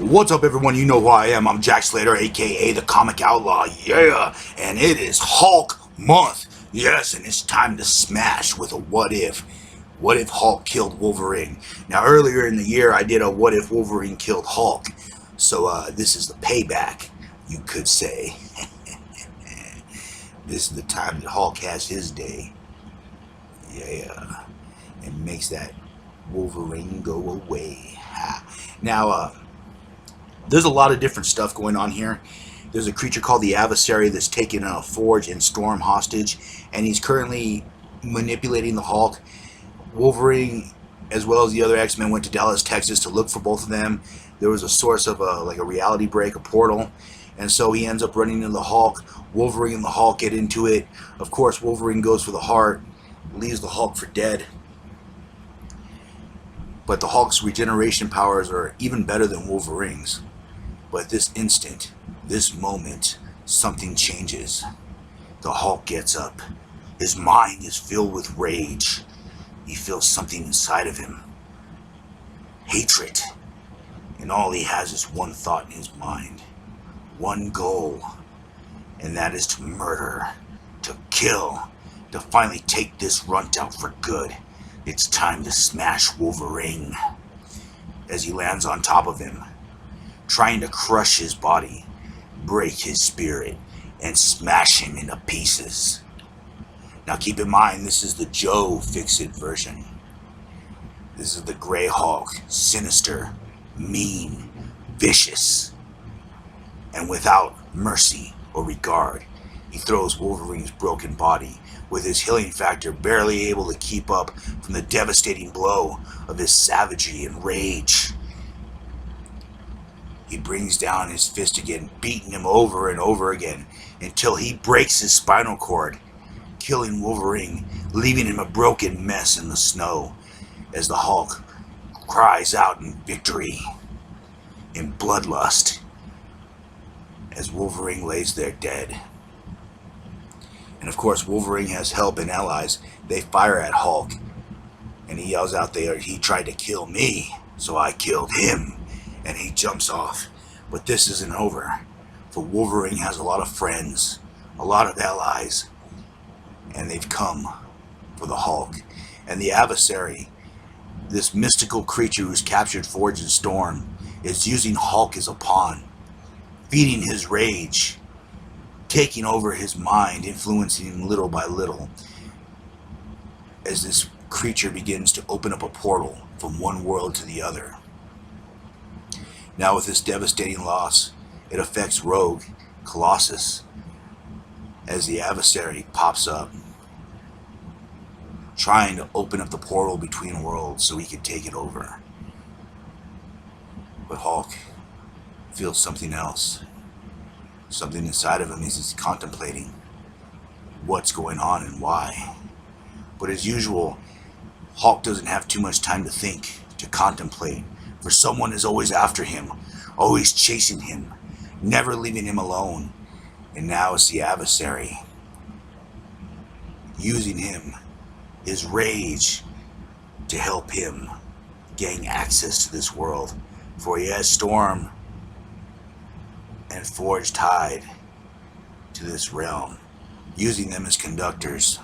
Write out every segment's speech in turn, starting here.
What's up, everyone? You know who I am. I'm Jack Slater, aka the Comic Outlaw. Yeah, and it is Hulk month. Yes, and it's time to smash with a what if. What if Hulk killed Wolverine? Now, earlier in the year, I did a what if Wolverine killed Hulk. So, this is the payback, you could say. This is the time that Hulk has his day. Yeah, and makes that Wolverine go away. Now, there's a lot of different stuff going on here. There's a creature called the Adversary that's taken Forge and Storm hostage, and he's currently manipulating the Hulk. Wolverine, as well as the other X-Men, went to Dallas, Texas to look for both of them. There was a source of like a reality break, a portal, and so he ends up running into the Hulk. Wolverine and the Hulk get into it. Of course, Wolverine goes for the heart, leaves the Hulk for dead. But the Hulk's regeneration powers are even better than Wolverine's. But this instant, this moment, something changes. The Hulk gets up. His mind is filled with rage. He feels something inside of him. Hatred. And all he has is one thought in his mind. One goal. And that is to murder. To kill. To finally take this runt out for good. It's time to smash Wolverine. As he lands on top of him, trying to crush his body, break his spirit, and smash him into pieces. Now keep in mind, this is the Joe Fix-It version. This is the Grey Hulk, sinister, mean, vicious, and without mercy or regard. He throws Wolverine's broken body, with his healing factor barely able to keep up from the devastating blow of his savagery and rage. He brings down his fist again, beating him over and over again, until he breaks his spinal cord, killing Wolverine, leaving him a broken mess in the snow, as the Hulk cries out in victory, in bloodlust, as Wolverine lays there dead. And of course, Wolverine has help and allies. They fire at Hulk, and he yells out there, "He tried to kill me, so I killed him." And he jumps off. But this isn't over, for Wolverine has a lot of friends, a lot of allies, and they've come for the Hulk. And the Adversary, this mystical creature who's captured Forge and Storm, is using Hulk as a pawn, feeding his rage, taking over his mind, influencing him little by little, as this creature begins to open up a portal from one world to the other. Now with this devastating loss, it affects Rogue, Colossus, as the Adversary pops up, trying to open up the portal between worlds so he can take it over. But Hulk feels something else. Something inside of him he's contemplating what's going on and why. But as usual, Hulk doesn't have too much time to think, to contemplate, for someone is always after him, always chasing him, never leaving him alone. And now it's the Adversary, using him, his rage, to help him gain access to this world. For he has Storm and Forge tied to this realm, using them as conductors,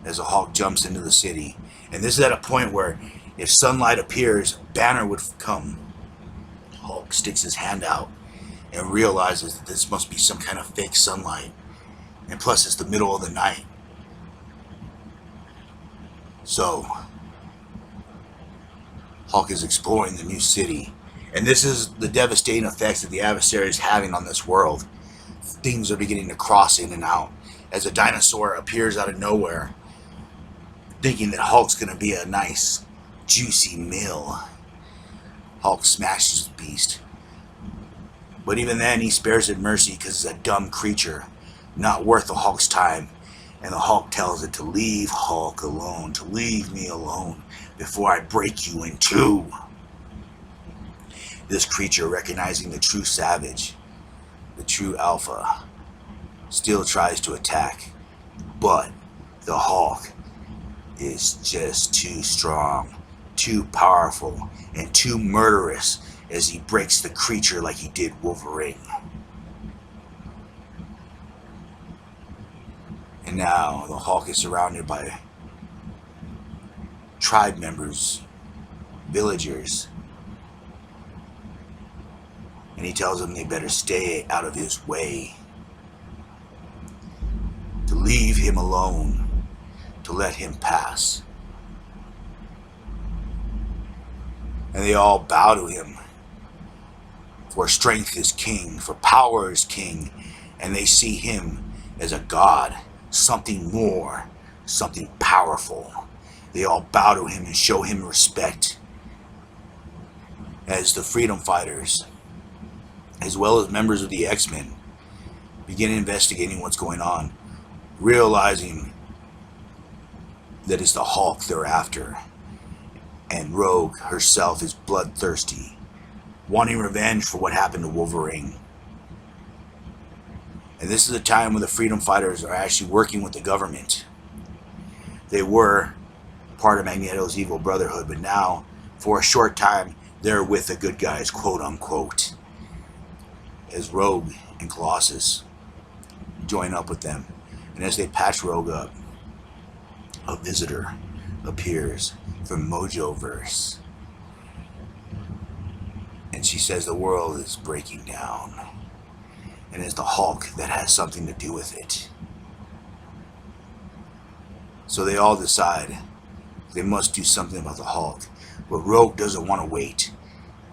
as the Hulk jumps into the city. And this is at a point where if sunlight appears, Banner would come. Hulk sticks his hand out and realizes that this must be some kind of fake sunlight. And plus it's the middle of the night. So Hulk is exploring the new city. And this is the devastating effects that the Adversary is having on this world. Things are beginning to cross in and out, as a dinosaur appears out of nowhere, thinking that Hulk's going to be a nice, juicy meal. Hulk smashes the beast. But even then, he spares it mercy because it's a dumb creature, not worth the Hulk's time. And the Hulk tells it to leave Hulk alone, to leave me alone, before I break you in two. This creature, recognizing the true savage, the true alpha, still tries to attack, but the Hulk is just too strong, too powerful, and too murderous as he breaks the creature like he did Wolverine. And now the Hulk is surrounded by tribe members, villagers, and he tells them they better stay out of his way, to leave him alone, to let him pass. And they all bow to him, for strength is king, for power is king, and they see him as a god, something more, something powerful. They all bow to him and show him respect. As the freedom fighters, as well as members of the X-Men, begin investigating what's going on, realizing that it's the Hulk they're after. And Rogue herself is bloodthirsty, wanting revenge for what happened to Wolverine. And this is a time when the freedom fighters are actually working with the government. They were part of Magneto's evil brotherhood, but now, for a short time, they're with the good guys, quote unquote. As Rogue and Colossus join up with them. And as they patch Rogue up, a visitor appears from Mojoverse. And she says the world is breaking down. And it's the Hulk that has something to do with it. So they all decide they must do something about the Hulk. But Rogue doesn't want to wait.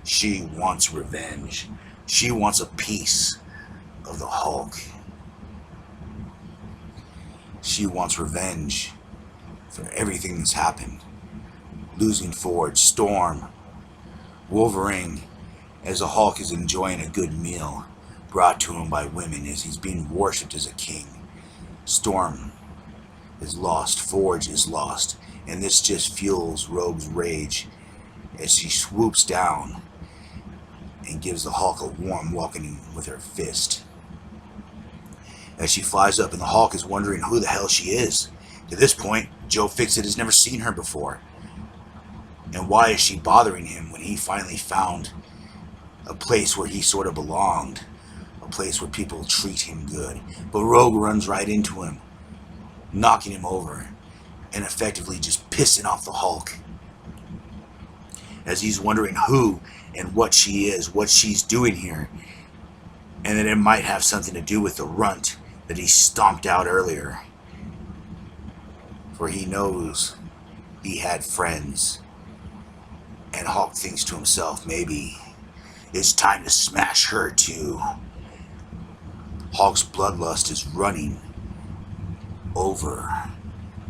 She wants revenge. She wants a piece of the Hulk. She wants revenge for everything that's happened. Losing Forge, Storm, Wolverine, as the Hulk is enjoying a good meal brought to him by women as he's being worshipped as a king. Storm is lost, Forge is lost, and this just fuels Rogue's rage as she swoops down and gives the Hulk a warm welcoming with her fist. As she flies up, and the Hulk is wondering who the hell she is. To this point, Joe Fixit has never seen her before. And why is she bothering him when he finally found a place where he sort of belonged? A place where people treat him good. But Rogue runs right into him, knocking him over, and effectively just pissing off the Hulk. As he's wondering who and what she is, what she's doing here, and that it might have something to do with the runt that he stomped out earlier. For he knows he had friends. And Hulk thinks to himself, maybe it's time to smash her too. Hulk's bloodlust is running over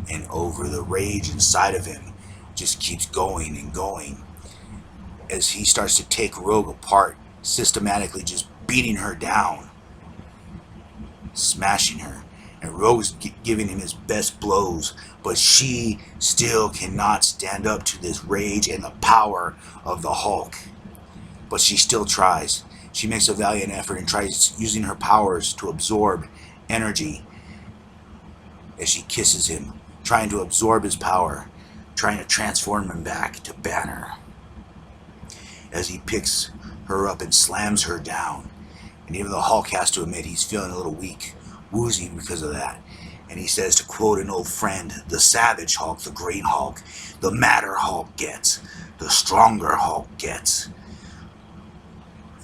and over. The rage inside of him just keeps going and going as he starts to take Rogue apart, systematically just beating her down, smashing her. And Rogue's giving him his best blows, but she still cannot stand up to this rage and the power of the Hulk. But she still tries. She makes a valiant effort and tries using her powers to absorb energy as she kisses him, trying to absorb his power, trying to transform him back to Banner. As he picks her up and slams her down. And even the Hulk has to admit he's feeling a little weak, woozy because of that. And he says, to quote an old friend, the Savage Hulk, the Great Hulk, the madder Hulk gets, the stronger Hulk gets.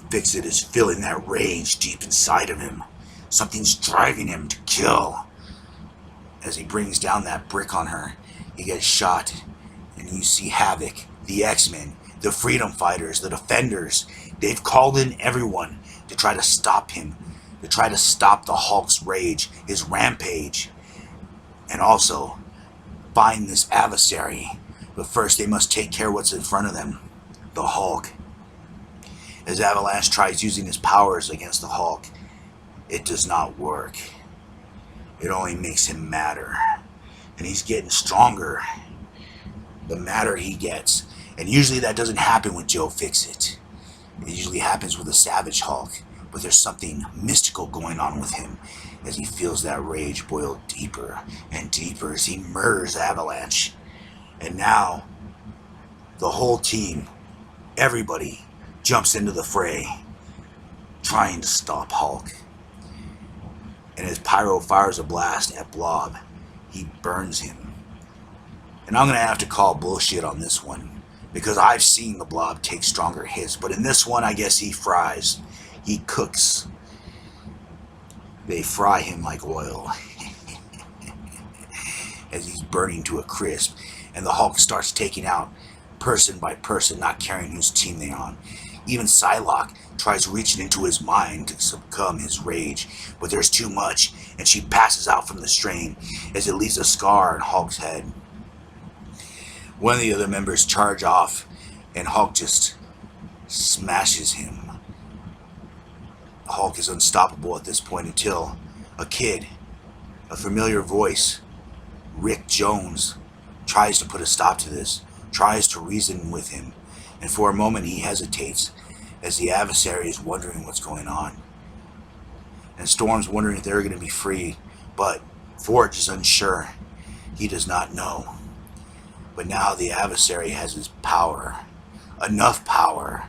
Fixit is feeling that rage deep inside of him. Something's driving him to kill. As he brings down that brick on her, he gets shot, and you see Havoc, the X-Men, the Freedom Fighters, the Defenders. They've called in everyone to try to stop him, to try to stop the Hulk's rage, his rampage, and also find this adversary. But first they must take care of what's in front of them, the Hulk. As Avalanche tries using his powers against the Hulk, it does not work. It only makes him madder. And he's getting stronger the madder he gets. And usually that doesn't happen with Joe Fixit. It usually happens with a Savage Hulk. But there's something mystical going on with him as he feels that rage boil deeper and deeper as he murders Avalanche. And now, the whole team, everybody, jumps into the fray, trying to stop Hulk. And as Pyro fires a blast at Blob, he burns him. And I'm going to have to call bullshit on this one, because I've seen the Blob take stronger hits, but in this one I guess he fries. He cooks. They fry him like oil as he's burning to a crisp, and the Hulk starts taking out person by person, not caring whose team they're on. Even Psylocke tries reaching into his mind to succumb his rage, but there's too much, and she passes out from the strain as it leaves a scar on Hulk's head. One of the other members charge off, and Hulk just smashes him. Hulk is unstoppable at this point until a kid, a familiar voice, Rick Jones, tries to put a stop to this, tries to reason with him, and for a moment he hesitates as the adversary is wondering what's going on. And Storm's wondering if they're going to be free, but Forge is unsure. He does not know. But now the adversary has his power, enough power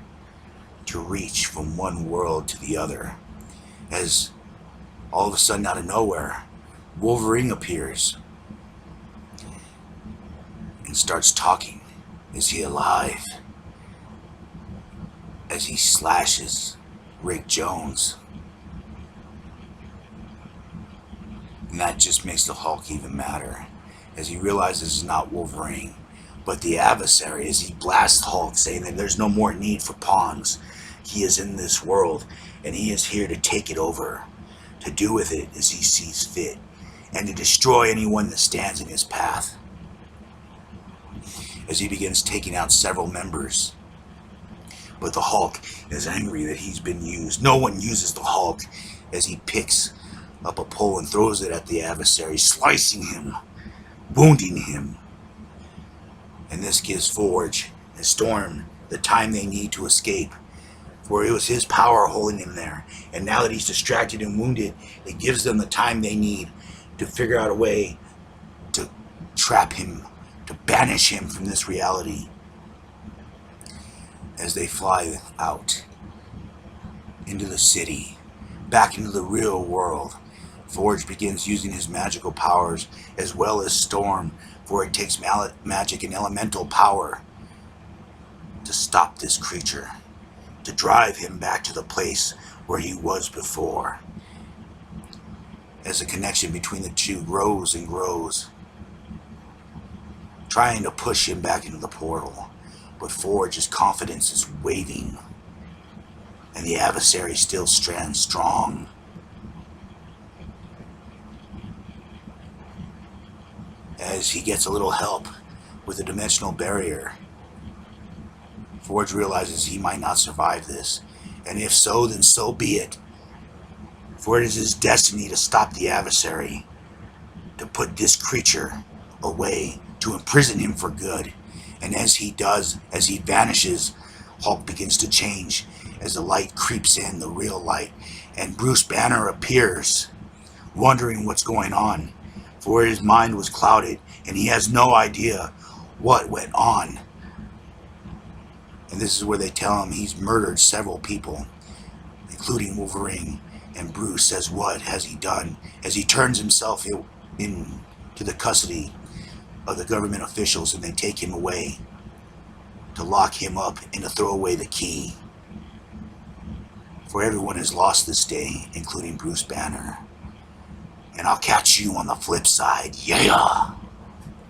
to reach from one world to the other, as all of a sudden out of nowhere Wolverine appears and starts talking. Is he alive? As he slashes Rick Jones. And that just makes the Hulk even madder, as he realizes it's not Wolverine, but the adversary, as he blasts Hulk, saying that there's no more need for pawns. He is in this world, and he is here to take it over, to do with it as he sees fit, and to destroy anyone that stands in his path. As he begins taking out several members. But the Hulk is angry that he's been used. No one uses the Hulk, as he picks up a pole and throws it at the adversary, slicing him, wounding him. And this gives Forge and Storm the time they need to escape, for it was his power holding him there. And now that he's distracted and wounded, it gives them the time they need to figure out a way to trap him, to banish him from this reality. As they fly out into the city, back into the real world, Forge begins using his magical powers as well as Storm, for it takes magic and elemental power to stop this creature, to drive him back to the place where he was before. As the connection between the two grows and grows, trying to push him back into the portal, but Forge's confidence is waning, and the adversary still stands strong. As he gets a little help with the dimensional barrier, Forge realizes he might not survive this, and if so, then so be it. For it is his destiny to stop the adversary, to put this creature away, to imprison him for good. And as he does, as he vanishes, Hulk begins to change as the light creeps in, the real light, and Bruce Banner appears, wondering what's going on, for his mind was clouded and he has no idea what went on. And this is where they tell him he's murdered several people, including Wolverine, and Bruce says, what has he done? As he turns himself into the custody of the government officials, and they take him away to lock him up and to throw away the key. For everyone has lost this day, including Bruce Banner. And I'll catch you on the flip side. Yeah!